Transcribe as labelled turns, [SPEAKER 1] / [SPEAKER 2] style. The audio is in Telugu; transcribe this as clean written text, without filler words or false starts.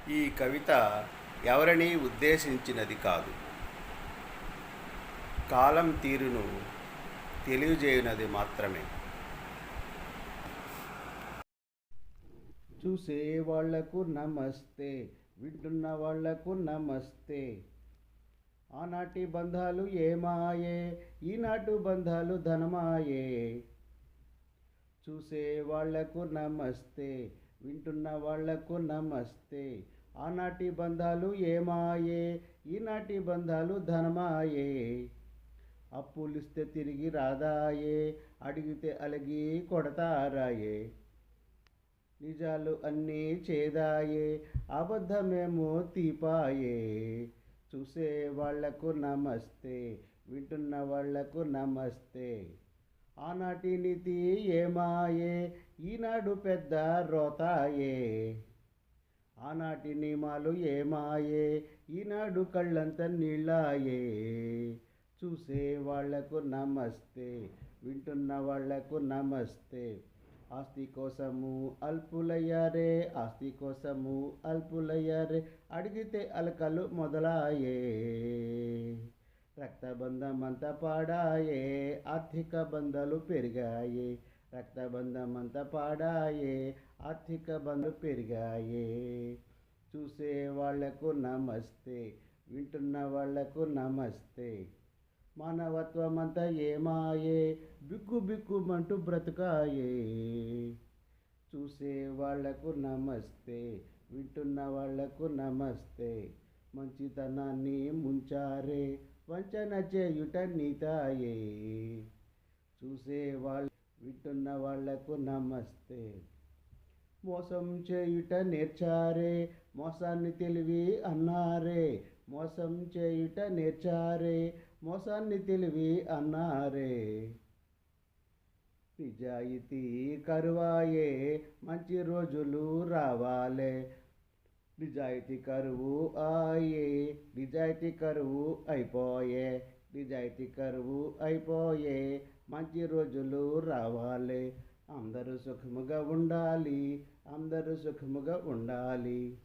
[SPEAKER 1] ఈ కవిత ఎవరినీ ఉద్దేశించినది కాదు. కాలం తీరును తెలియజేయునది మాత్రమే.
[SPEAKER 2] చూసే వాళ్లకు నమస్తే, వింటున్న వాళ్లకు నమస్తే. ఆనాటి బంధాలు ఏమాయే, ఈనాటి బంధాలు ధనమాయే. చూసే వాళ్లకు నమస్తే, వింటున్న వాళ్లకు నమస్తే. ఆనాటి బంధాలు ఏమాయే, ఈనాటి బంధాలు ధనమాయే. అప్పులిస్తే తిరిగి రాదాయే, అడిగితే అలిగి కొడతారాయే. నిజాలు అన్నీ చేదాయే, అబద్ధమేమో తీపాయే. చూసే వాళ్లకు నమస్తే, వింటున్న వాళ్లకు నమస్తే. ఆనాటి నీతి ఏమాయే, ఈనాడు పెద్ద రోతాయే. ఆనాటి నియమాలు ఏమాయే, ఈనాడు కళ్ళంత నీళ్ళాయే. చూసే వాళ్లకు నమస్తే, వింటున్న వాళ్లకు నమస్తే. ఆస్తి కోసము అల్పులయ్యారే, ఆస్తి కోసము అల్పులయ్యారే. అడిగితే అలకలు మొదలాయే. రక్తబంధమంతా పాడాయే, ఆర్థిక బంధాలు పెరిగాయే. రక్తబంధమంతా పాడాయే, ఆర్థిక బంధాలు పెరిగాయే. చూసే వాళ్లకు నమస్తే, వింటున్న వాళ్లకు నమస్తే. మానవత్వమంతా ఏమాయే, బిక్కు బిక్కుమంటూ బ్రతుకాయే. చూసే వాళ్లకు నమస్తే, వింటున్న వాళ్లకు నమస్తే. మంచితనాన్ని ముంచారే, వంచన చేయుట నీతాయే. చూసే వింటున్న వాళ్లకు నమస్తే. మోసం చేయుట నేర్చారే, మోసాన్ని తెలివి అన్నారే. మోసం చేయుట నేర్చారే, మోసాన్ని తెలివి అన్నారే. నిజాయితీ కరువాయే, మంచి రోజులు రావాలే. నిజాయితీ కరువు ఆయే, నిజాయితీ కరువు అయిపోయే. నిజాయితీ కరువు అయిపోయే, మంచి రోజులు రావాలే. అందరూ సుఖముగా ఉండాలి, అందరూ సుఖముగా ఉండాలి.